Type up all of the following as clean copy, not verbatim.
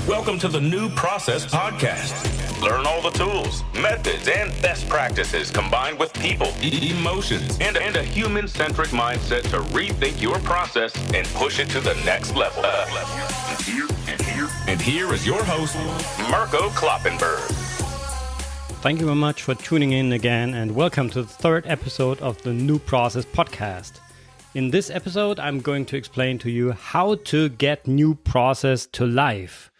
Welcome to the New Process Podcast. Learn all the tools, methods, and best practices combined with people, emotions, and a human-centric mindset to rethink your process and push it to the next level. And here is your host, Mirko Kloppenberg. Thank you very much for tuning in again, and welcome to the third episode of the New Process Podcast. In this episode, I'm going to explain to you how to get new process to life.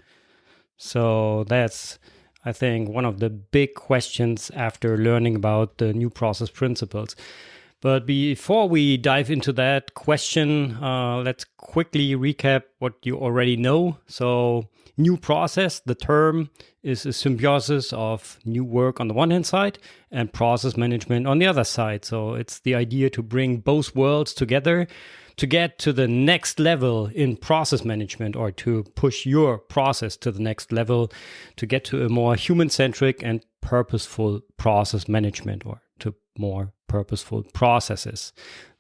So that's, I think, one of the big questions after learning about the new process principles. But before we dive into that question, let's quickly recap what you already know. So new process, the term, is a symbiosis of new work on the one hand side and process management on the other side. So it's the idea to bring both worlds together to get to the next level in process management, or to push your process to the next level, to get to a more human-centric and purposeful process management, or to more purposeful processes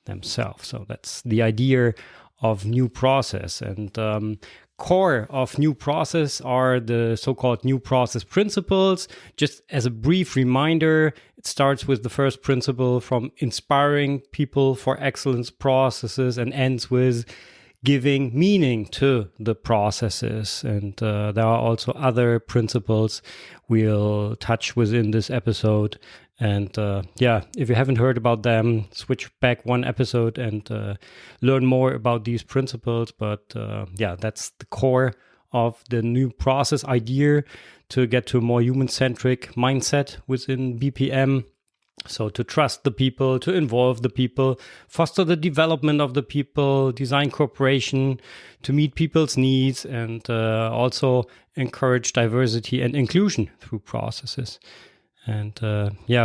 themselves. So that's the idea of new process. And core of new process are the so-called new process principles. Just as a brief reminder, it starts with the first principle from inspiring people for excellence processes and ends with giving meaning to the processes. And there are also other principles we'll touch within this episode. And if you haven't heard about them, switch back one episode and learn more about these principles. But that's the core of the new process idea, to get to a more human-centric mindset within BPM. So to trust the people, to involve the people, foster the development of the people, design cooperation, to meet people's needs, and also encourage diversity and inclusion through processes. And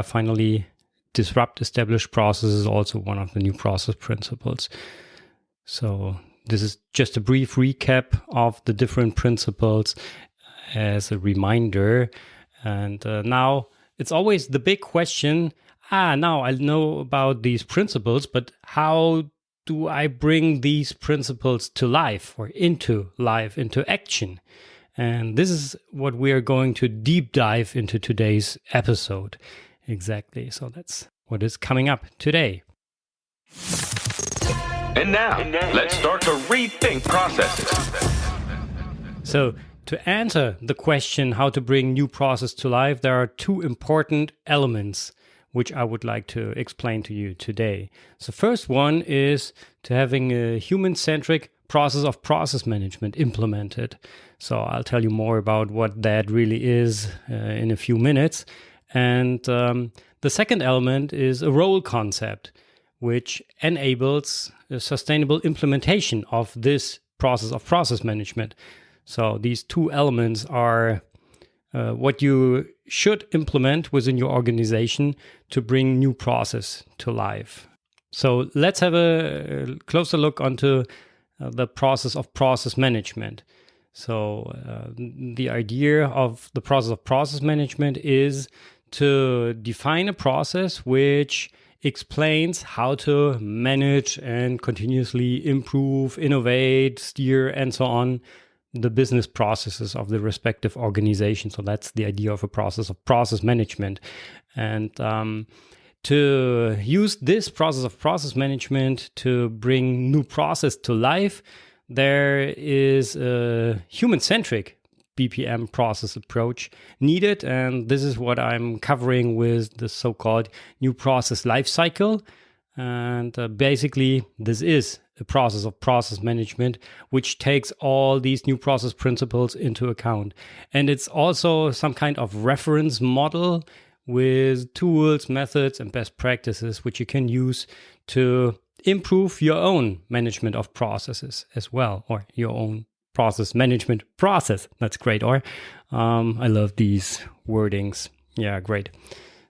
finally, disrupt established processes is also one of the new process principles. So this is just a brief recap of the different principles as a reminder. And now it's always the big question, now I know about these principles, but how do I bring these principles to life, or into life, into action? And this is what we are going to deep dive into today's episode. Exactly. So that's what is coming up today. And now, let's start to rethink processes. So to answer the question how to bring new process to life, there are two important elements which I would like to explain to you today. So first one is to having a human-centric process of process management implemented. So I'll tell you more about what that really is in a few minutes. And the second element is a role concept, which enables a sustainable implementation of this process of process management. So these two elements are what you should implement within your organization to bring new process to life. So let's have a closer look onto the process of process management. So the idea of the process of process management is to define a process which explains how to manage and continuously improve, innovate, steer, and so on the business processes of the respective organization. So that's the idea of a process of process management. And to use this process of process management to bring new process to life, there is a human-centric BPM process approach needed. And this is what I'm covering with the so-called new process lifecycle. And basically, this is a process of process management, which takes all these new process principles into account. And it's also some kind of reference model with tools, methods, and best practices, which you can use to improve your own management of processes as well, or your own process management process. That's great. Or I love these wordings. Yeah, great.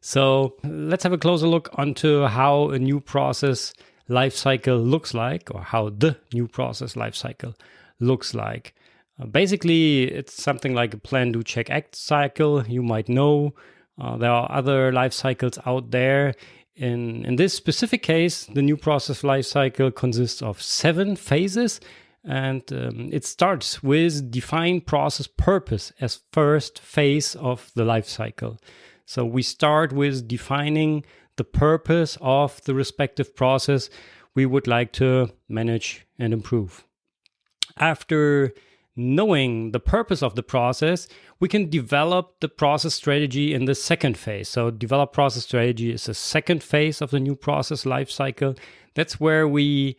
So let's have a closer look onto how a new process lifecycle looks like, or how the new process lifecycle looks like. Basically, it's something like a plan, do, check, act cycle. You might know there are other life cycles out there. In this specific case, the new process life cycle consists of 7 phases. And it starts with define process purpose as first phase of the life cycle. So we start with defining the purpose of the respective process we would like to manage and improve. After knowing the purpose of the process, we can develop the process strategy in the second phase. So develop process strategy is the second phase of the new process life cycle. That's where we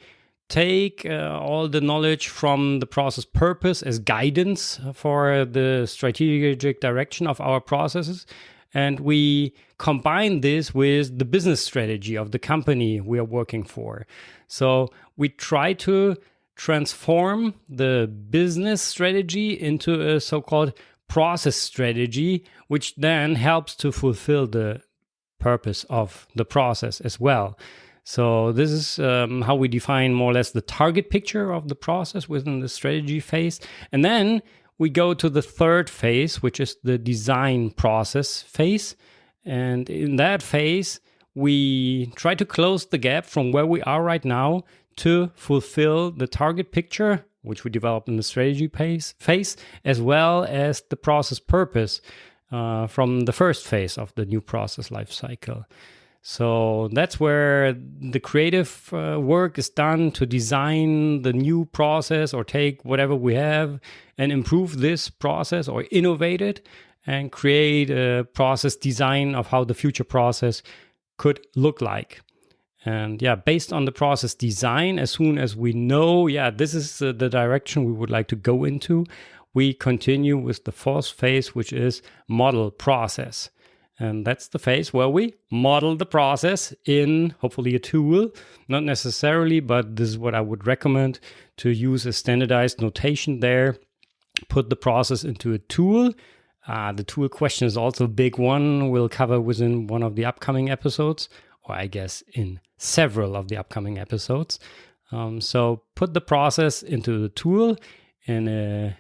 take all the knowledge from the process purpose as guidance for the strategic direction of our processes. And we combine this with the business strategy of the company we are working for. So we try to transform the business strategy into a so-called process strategy, which then helps to fulfill the purpose of the process as well. So this is how we define more or less the target picture of the process within the strategy phase. And then we go to the third phase, which is the design process phase. And in that phase, we try to close the gap from where we are right now to fulfill the target picture, which we developed in the strategy phase, as well as the process purpose from the first phase of the new process life cycle. So that's where the creative work is done to design the new process or take whatever we have and improve this process or innovate it and create a process design of how the future process could look like. And based on the process design, as soon as we know, this is the direction we would like to go into, we continue with the fourth phase, which is model process. And that's the phase where we model the process in hopefully a tool, not necessarily, but this is what I would recommend, to use a standardized notation there, put the process into a tool. The tool question is also a big one we'll cover within one of the upcoming episodes, or I guess in several of the upcoming episodes. So put the process into the tool in a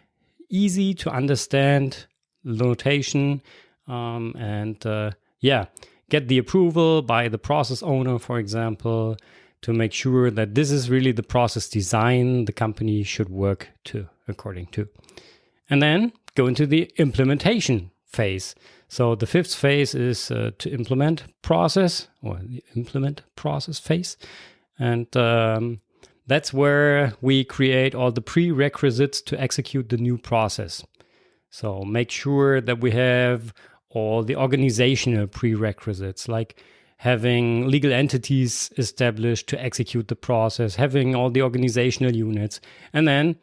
easy to understand notation, get the approval by the process owner, for example, to make sure that this is really the process design the company should work according to. And then go into the implementation phase. So the fifth phase is to implement process, or the implement process phase. And that's where we create all the prerequisites to execute the new process. So make sure that we have all the organizational prerequisites, like having legal entities established to execute the process, having all the organizational units, and then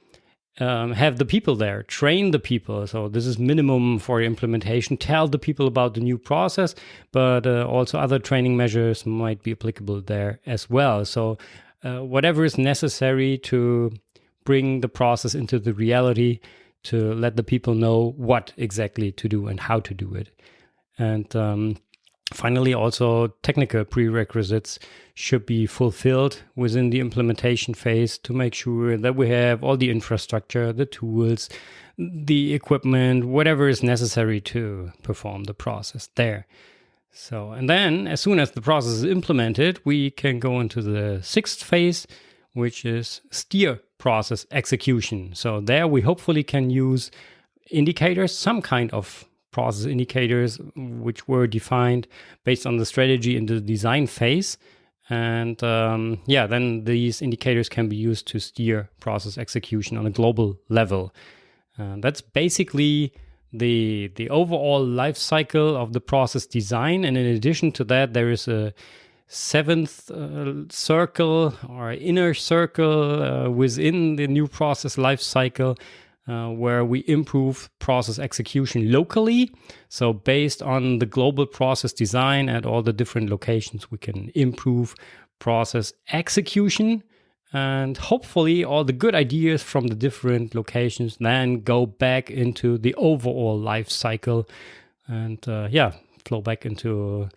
have the people there, train the people. So this is minimum for implementation. Tell the people about the new process, but also other training measures might be applicable there as well. So whatever is necessary to bring the process into the reality, to let the people know what exactly to do and how to do it. And finally, also technical prerequisites should be fulfilled within the implementation phase to make sure that we have all the infrastructure, the tools, the equipment, whatever is necessary to perform the process there. So, and then as soon as the process is implemented, we can go into the sixth phase, which is steer process execution. So there we hopefully can use indicators, some kind of process indicators, which were defined based on the strategy in the design phase. And then these indicators can be used to steer process execution on a global level. That's basically the overall life cycle of the process design. And in addition to that, there is a seventh circle or inner circle within the new process life cycle where we improve process execution locally. So based on the global process design at all the different locations, we can improve process execution, and hopefully all the good ideas from the different locations then go back into the overall life cycle and flow back into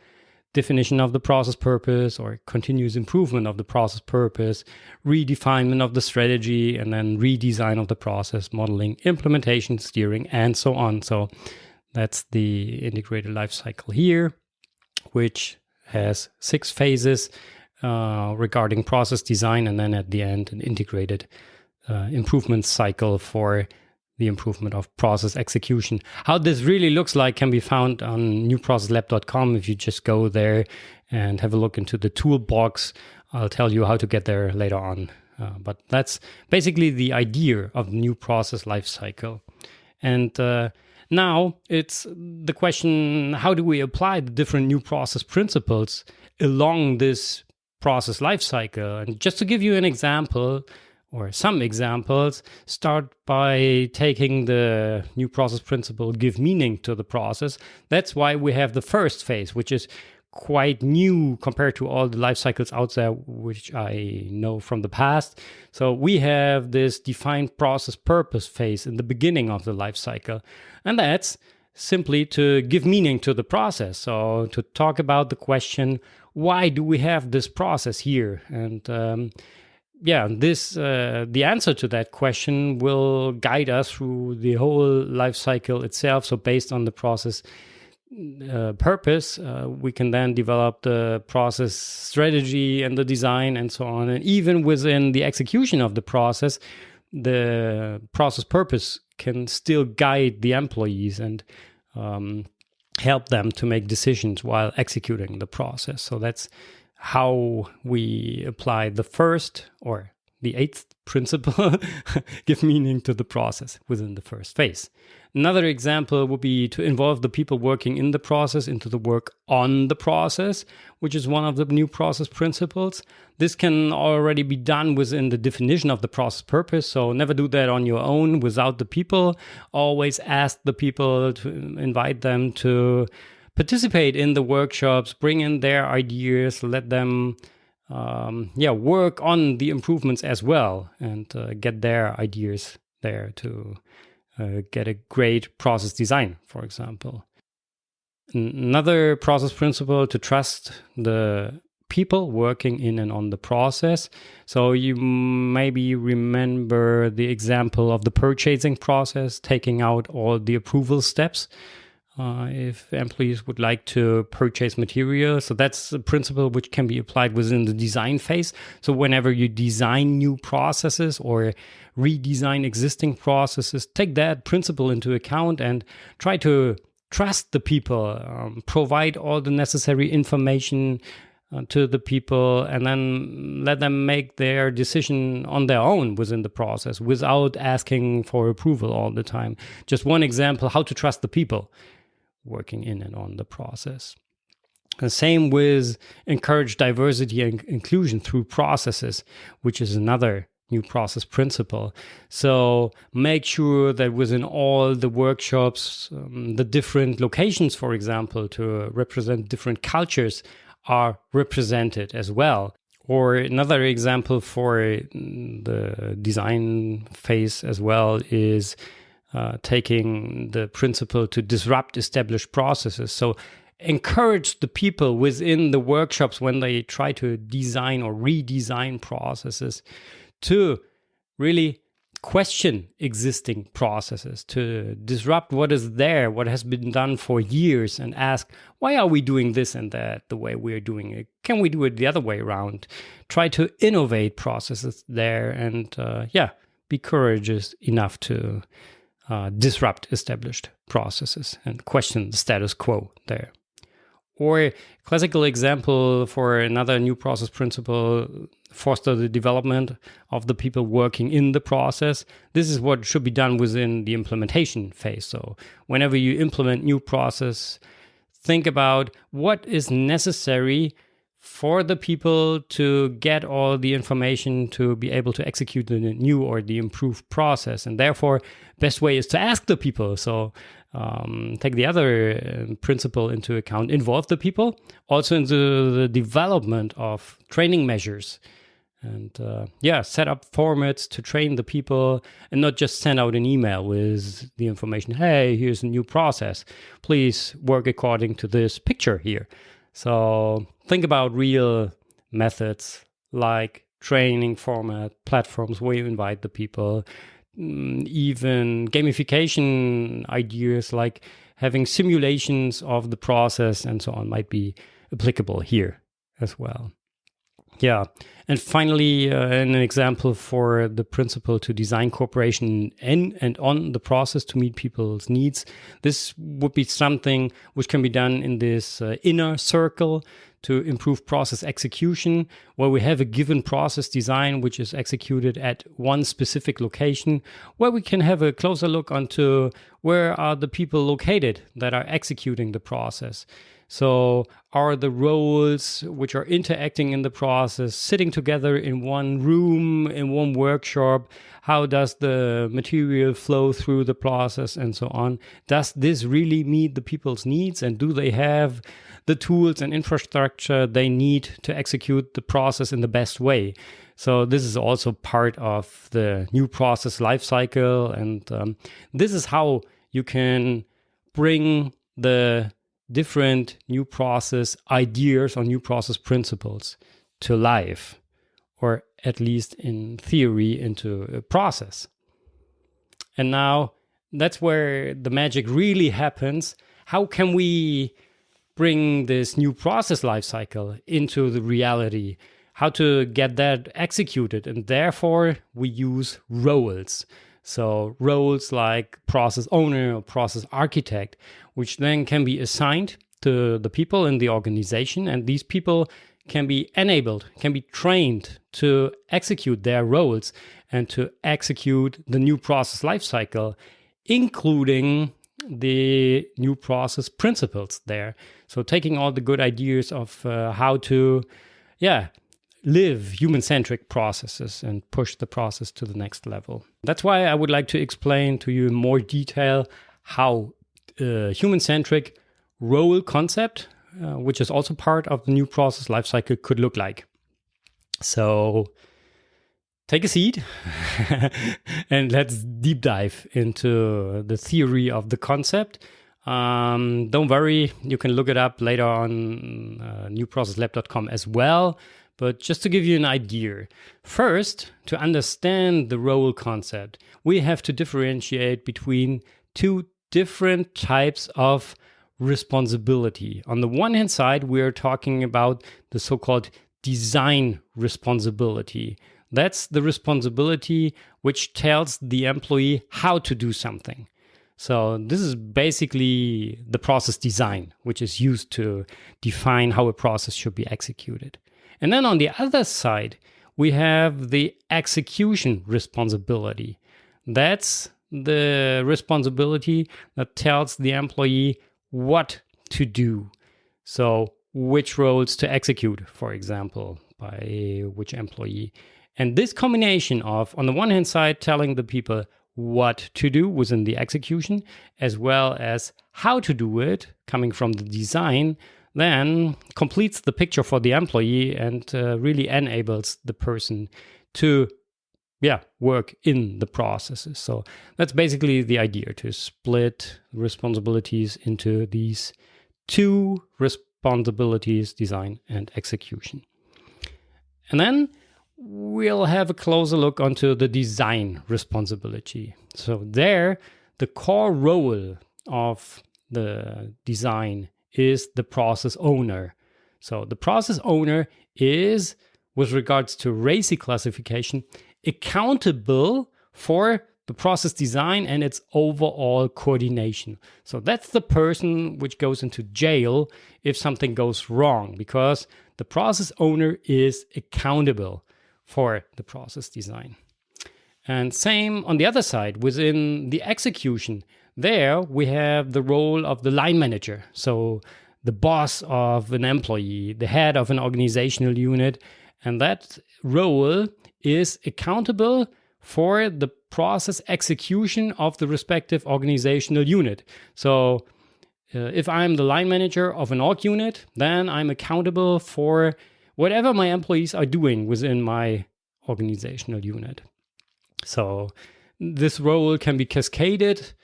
definition of the process purpose or continuous improvement of the process purpose, redefinement of the strategy, and then redesign of the process, modeling, implementation, steering, and so on. So that's the integrated life cycle here, which has 6 phases regarding process design, and then at the end, an integrated improvement cycle for the improvement of process execution. How this really looks like can be found on newprocesslab.com. If you just go there and have a look into the toolbox, I'll tell you how to get there later on. But that's basically the idea of the new process lifecycle. And now it's the question, how do we apply the different new process principles along this process lifecycle? And just to give you an example, or some examples, start by taking the new process principle, give meaning to the process. That's why we have the first phase, which is quite new compared to all the life cycles out there, which I know from the past. So we have this defined process purpose phase in the beginning of the life cycle. And that's simply to give meaning to the process. So to talk about the question, why do we have this process here? And the answer to that question will guide us through the whole life cycle itself. So based on the process purpose, we can then develop the process strategy and the design and so on. And even within the execution of the process purpose can still guide the employees and help them to make decisions while executing the process. So that's how we apply the first or the eighth principle, give meaning to the process within the first phase. Another example would be to involve the people working in the process into the work on the process, which is one of the new process principles. This can already be done within the definition of the process purpose. So never do that on your own without the people. Always ask the people to invite them to participate in the workshops, bring in their ideas, let them work on the improvements as well, and get their ideas there to get a great process design, for example. Another process principle, to trust the people working in and on the process. So you maybe remember the example of the purchasing process, taking out all the approval steps. If employees would like to purchase material. So that's a principle which can be applied within the design phase. So whenever you design new processes or redesign existing processes, take that principle into account and try to trust the people, provide all the necessary information to the people, and then let them make their decision on their own within the process without asking for approval all the time. Just one example, how to trust the people working in and on the process. The same with encourage diversity and inclusion through processes, which is another new process principle. So make sure that within all the workshops, the different locations, for example, to represent different cultures are represented as well. Or another example for the design phase as well is taking the principle to disrupt established processes. So encourage the people within the workshops when they try to design or redesign processes to really question existing processes, to disrupt what is there, what has been done for years, and ask, why are we doing this and that the way we're doing it? Can we do it the other way around? Try to innovate processes there and be courageous enough to disrupt established processes and question the status quo there. Or a classical example for another new process principle, foster the development of the people working in the process. This is what should be done within the implementation phase. So whenever you implement new process, think about what is necessary for the people to get all the information to be able to execute the new or the improved process. And therefore, best way is to ask the people. So take the other principle into account, involve the people also into the development of training measures. And set up formats to train the people and not just send out an email with the information, hey, here's a new process. Please work according to this picture here. So think about real methods like training format, platforms where you invite the people, even gamification ideas like having simulations of the process and so on might be applicable here as well. Yeah. And finally, an example for the principle to design cooperation in and on the process to meet people's needs. This would be something which can be done in this inner circle to improve process execution, where we have a given process design which is executed at one specific location, where we can have a closer look onto where are the people located that are executing the process. So are the roles which are interacting in the process sitting together in one room, in one workshop? How does the material flow through the process and so on? Does this really meet the people's needs? And do they have the tools and infrastructure they need to execute the process in the best way? So this is also part of the new process lifecycle. And this is how you can bring the different new process ideas or new process principles to life, or at least in theory into a process. And now that's where the magic really happens. How can we bring this new process lifecycle into the reality? How to get that executed? And therefore we use roles. So roles like process owner or process architect, which then can be assigned to the people in the organization. And these people can be enabled, can be trained to execute their roles and to execute the new process lifecycle, including the new process principles there. So taking all the good ideas of how to, live human-centric processes and push the process to the next level. That's why I would like to explain to you in more detail how human-centric role concept, which is also part of the new process lifecycle, could look like. So take a seat and let's deep dive into the theory of the concept. Don't worry, you can look it up later on newprocesslab.com as well. But just to give you an idea, first, to understand the role concept, we have to differentiate between two different types of responsibility. On the one hand side, we are talking about the so-called design responsibility. That's the responsibility which tells the employee how to do something. So this is basically the process design, which is used to define how a process should be executed. And then on the other side, we have the execution responsibility. That's the responsibility that tells the employee what to do. So which roles to execute, for example, by which employee. And this combination of, on the one hand side, telling the people what to do within the execution, as well as how to do it, coming from the design, then completes the picture for the employee and really enables the person to work in the processes. So that's basically the idea, to split responsibilities into these two responsibilities, design and execution. And then we'll have a closer look onto the design responsibility. So there, the core role of the design is the process owner. So the process owner is, with regards to RACI classification, accountable for the process design and its overall coordination. So that's the person which goes into jail if something goes wrong, because the process owner is accountable for the process design. And same on the other side, within the execution, there we have the role of the line manager. So the boss of an employee, the head of an organizational unit, and that role is accountable for the process execution of the respective organizational unit. So if I'm the line manager of an org unit, then I'm accountable for whatever my employees are doing within my organizational unit. So this role can be cascaded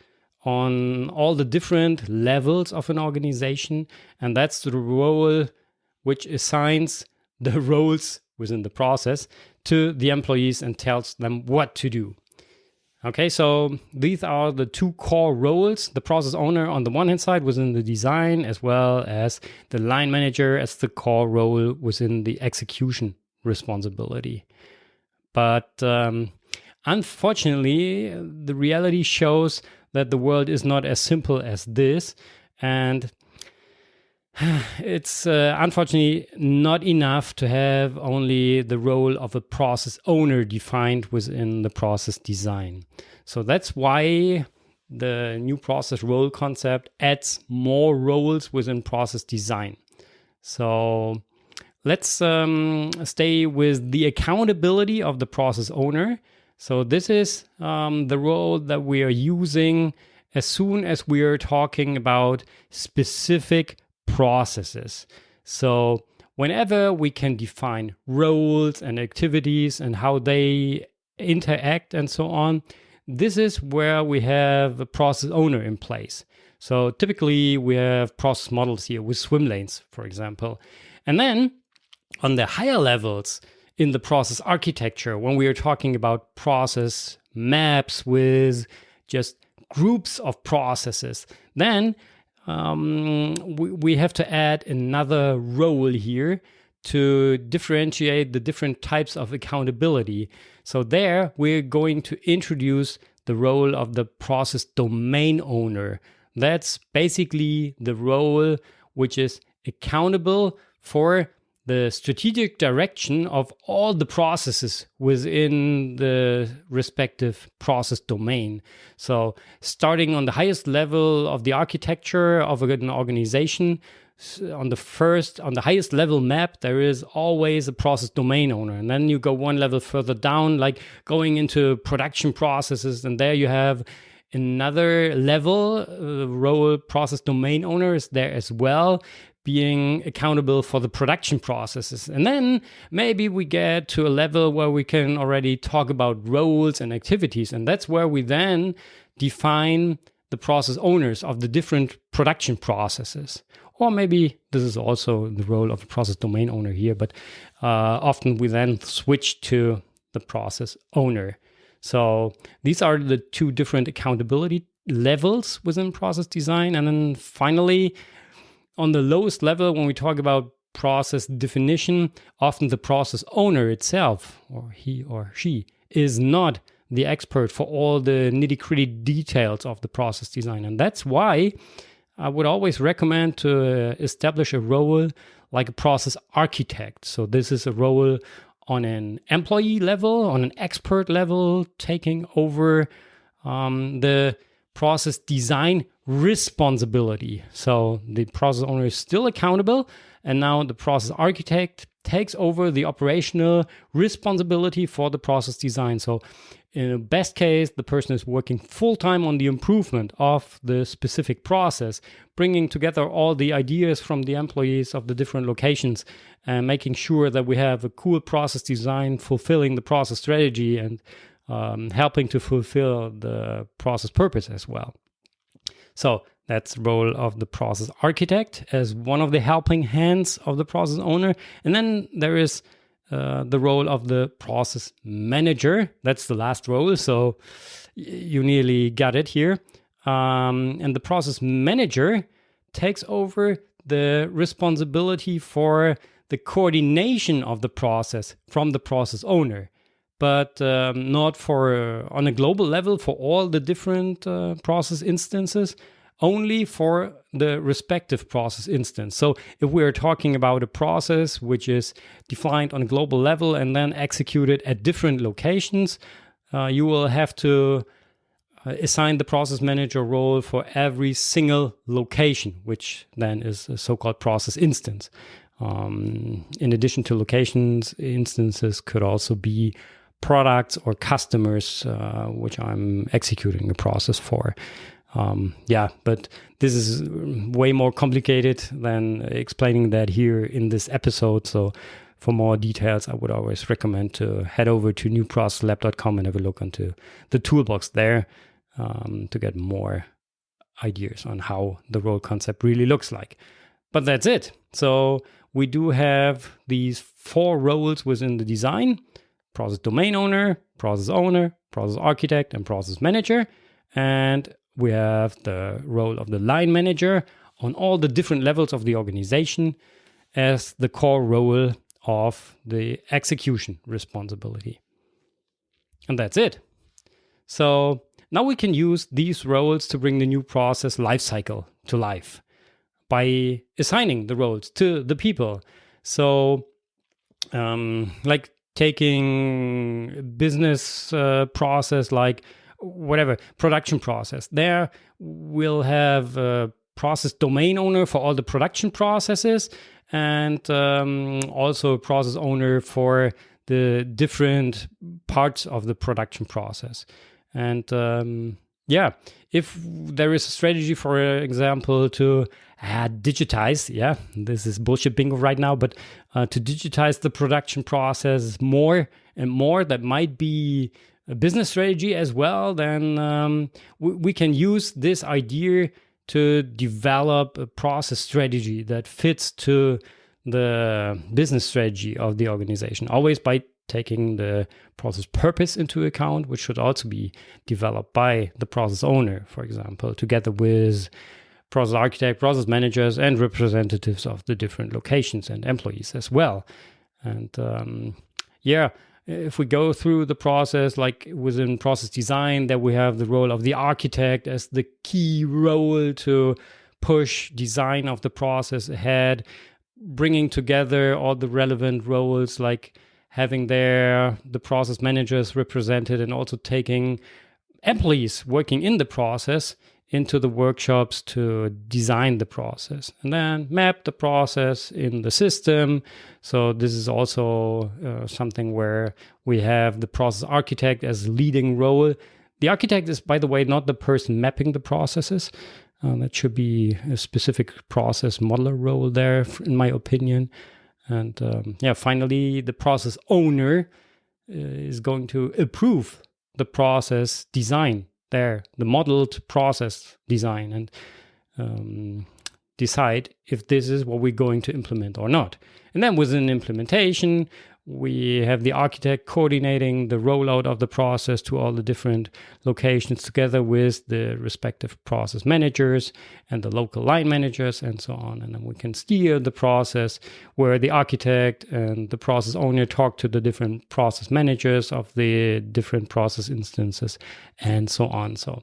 on all the different levels of an organization, and that's the role which assigns the roles within the process to the employees and tells them what to do. Okay, so these are the two core roles, the process owner on the one hand side within the design, as well as the line manager as the core role within the execution responsibility. But unfortunately, the reality shows that the world is not as simple as this, and it's unfortunately not enough to have only the role of a process owner defined within the process design. So that's why the new process role concept adds more roles within process design. So let's stay with the accountability of the process owner. So this is the role that we are using as soon as we are talking about specific processes. So whenever we can define roles and activities and how they interact and so on, this is where we have a process owner in place. So typically we have process models here with swim lanes, for example. And then on the higher levels in the process architecture, when we are talking about process maps with just groups of processes, then we have to add another role here to differentiate the different types of accountability. So there we're going to introduce the role of the process domain owner. That's basically the role which is accountable for the strategic direction of all the processes within the respective process domain. So starting on the highest level of the architecture of an organization, on the highest level map, there is always a process domain owner. And then you go one level further down, like going into production processes, and there you have another level, role process domain owner is there as well, being accountable for the production processes. And then maybe we get to a level where we can already talk about roles and activities. And that's where we then define the process owners of the different production processes. Or maybe this is also the role of the process domain owner here, but often we then switch to the process owner. So these are the two different accountability levels within process design. And then finally, on the lowest level, when we talk about process definition, often the process owner itself, or he or she, is not the expert for all the nitty-gritty details of the process design. And that's why I would always recommend to establish a role like a process architect. So this is a role on an employee level, on an expert level, taking over the process design responsibility. So the process owner is still accountable, and now the process architect takes over the operational responsibility for the process design. So in the best case, the person is working full-time on the improvement of the specific process, bringing together all the ideas from the employees of the different locations and making sure that we have a cool process design fulfilling the process strategy and helping to fulfill the process purpose as well. So that's the role of the process architect as one of the helping hands of the process owner. And then there is the role of the process manager. That's the last role. So you nearly got it here. And the process manager takes over the responsibility for the coordination of the process from the process owner, but not for on a global level for all the different process instances, only for the respective process instance. So if we're talking about a process which is defined on a global level and then executed at different locations, you will have to assign the process manager role for every single location, which then is a so-called process instance. In addition to locations, instances could also be products or customers which I'm executing a process for. But this is way more complicated than explaining that here in this episode. So for more details, I would always recommend to head over to newprocesslab.com and have a look into the toolbox there to get more ideas on how the role concept really looks like. But that's it. So we do have these 4 roles within the design: process domain owner, process architect, and process manager. And we have the role of the line manager on all the different levels of the organization as the core role of the execution responsibility. And that's it. So now we can use these roles to bring the new process lifecycle to life by assigning the roles to the people. So like taking business process, like whatever, production process. There we'll have a process domain owner for all the production processes, and also a process owner for the different parts of the production process. And if there is a strategy, for example, to digitize, this is bullshit bingo right now, but to digitize the production process more and more, that might be a business strategy as well, then we can use this idea to develop a process strategy that fits to the business strategy of the organization, always by taking the process purpose into account, which should also be developed by the process owner, for example, together with process architect, process managers, and representatives of the different locations and employees as well. And if we go through the process, like within process design, that we have the role of the architect as the key role to push design of the process ahead, bringing together all the relevant roles, like having there the process managers represented, and also taking employees working in the process into the workshops to design the process and then map the process in the system. So this is also something where we have the process architect as leading role. The architect is, by the way, not the person mapping the processes. That should be a specific process modeler role there, in my opinion. And finally, the process owner is going to approve the process design there, the modeled process design, and decide if this is what we're going to implement or not. And then within implementation, we have the architect coordinating the rollout of the process to all the different locations together with the respective process managers and the local line managers and so on. And then we can steer the process where the architect and the process owner talk to the different process managers of the different process instances and so on. So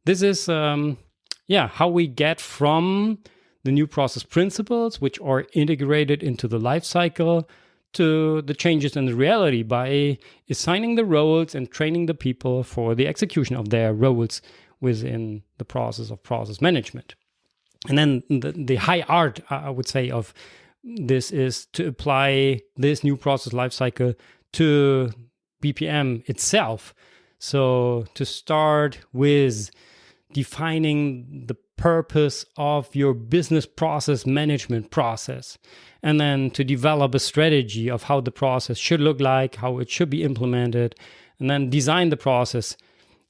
this is, how we get from the new process principles, which are integrated into the life cycle, to the changes in the reality by assigning the roles and training the people for the execution of their roles within the process of process management. And then the high art, I would say, of this is to apply this new process lifecycle to BPM itself. So to start with defining the purpose of your business process management process, and then to develop a strategy of how the process should look like, how it should be implemented, and then design the process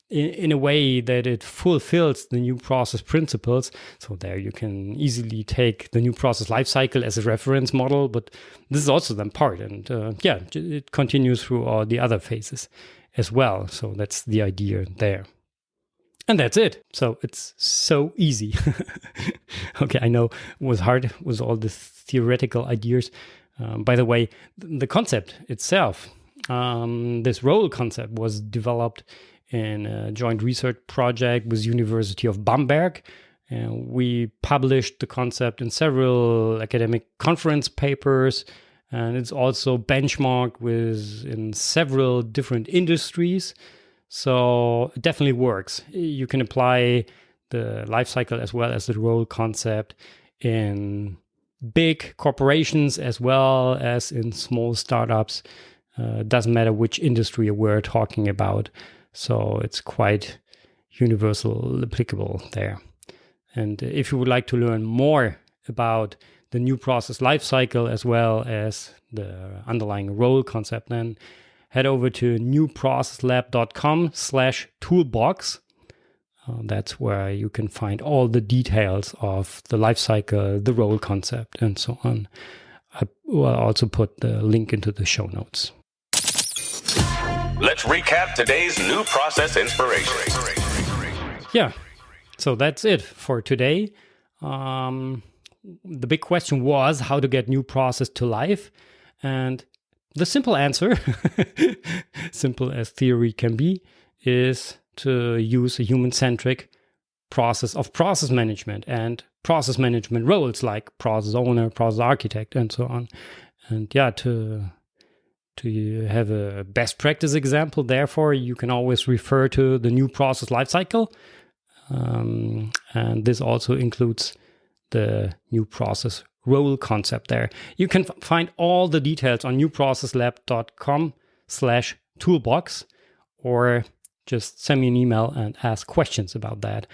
in a way that it fulfills the new process principles. So there you can easily take the new process lifecycle as a reference model, but this is also then part, and it continues through all the other phases as well. So that's the idea there. And that's it. So it's so easy. Okay, I know it was hard with all the theoretical ideas. By the way, the concept itself, this role concept, was developed in a joint research project with University of Bamberg. We published the concept in several academic conference papers, and it's also benchmarked in several different industries. So it definitely works. You can apply the life cycle as well as the role concept in big corporations as well as in small startups. Doesn't matter which industry we're talking about. So it's quite universal applicable there. And if you would like to learn more about the new process life cycle as well as the underlying role concept, then head over to newprocesslab.com/toolbox. That's where you can find all the details of the life cycle, the role concept, and so on. I will also put the link into the show notes. Let's recap today's new process inspiration. Yeah, so that's it for today. The big question was how to get new process to life. And the simple answer, simple as theory can be, is to use a human-centric process of process management and process management roles like process owner, process architect, and so on. And yeah, to have a best practice example, therefore, you can always refer to the new process lifecycle. And this also includes the new process role concept there. You can find all the details on newprocesslab.com/toolbox, or just send me an email and ask questions about that.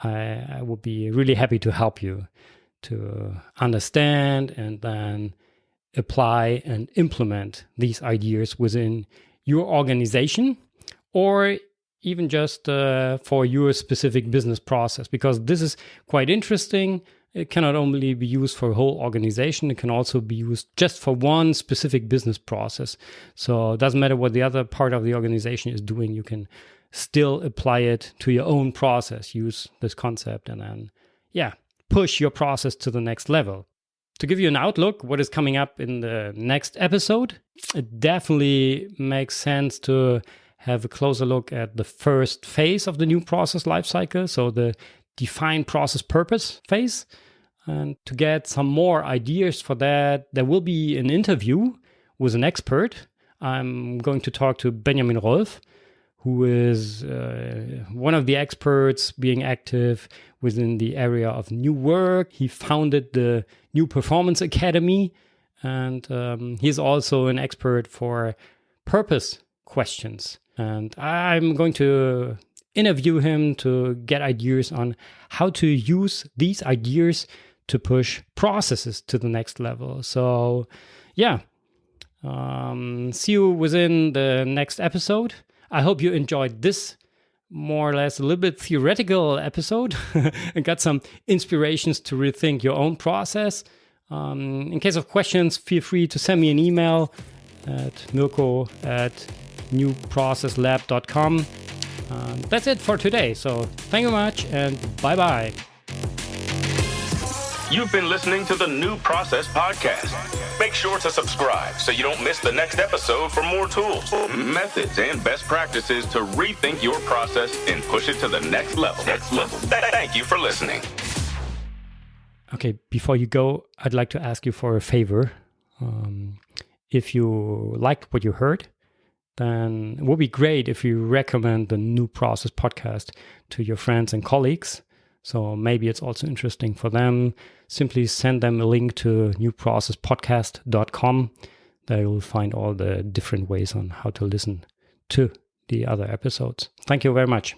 I would be really happy to help you to understand and then apply and implement these ideas within your organization, or even just for your specific business process, because this is quite interesting. It cannot only be used for a whole organization, it can also be used just for one specific business process. So it doesn't matter what the other part of the organization is doing, you can still apply it to your own process, use this concept, and then, push your process to the next level. To give you an outlook, what is coming up in the next episode, it definitely makes sense to have a closer look at the first phase of the new process lifecycle, so the define process purpose phase. And to get some more ideas for that, there will be an interview with an expert. I'm going to talk to Benjamin Rolf, who is one of the experts being active within the area of new work. He founded the New Performance Academy, and he's also an expert for purpose questions. And I'm going to interview him to get ideas on how to use these ideas to push processes to the next level. So, see you within the next episode. I hope you enjoyed this more or less a little bit theoretical episode and got some inspirations to rethink your own process. In case of questions, feel free to send me an email at mirko@newprocesslab.com. That's it for today. So thank you much and bye-bye. You've been listening to the New Process Podcast. Make sure to subscribe so you don't miss the next episode for more tools, methods, and best practices to rethink your process and push it to the next level. Thank you for listening. Okay, before you go, I'd like to ask you for a favor. If you liked what you heard, then it would be great if you recommend the New Process Podcast to your friends and colleagues. So maybe it's also interesting for them. Simply send them a link to newprocesspodcast.com. There you'll find all the different ways on how to listen to the other episodes. Thank you very much.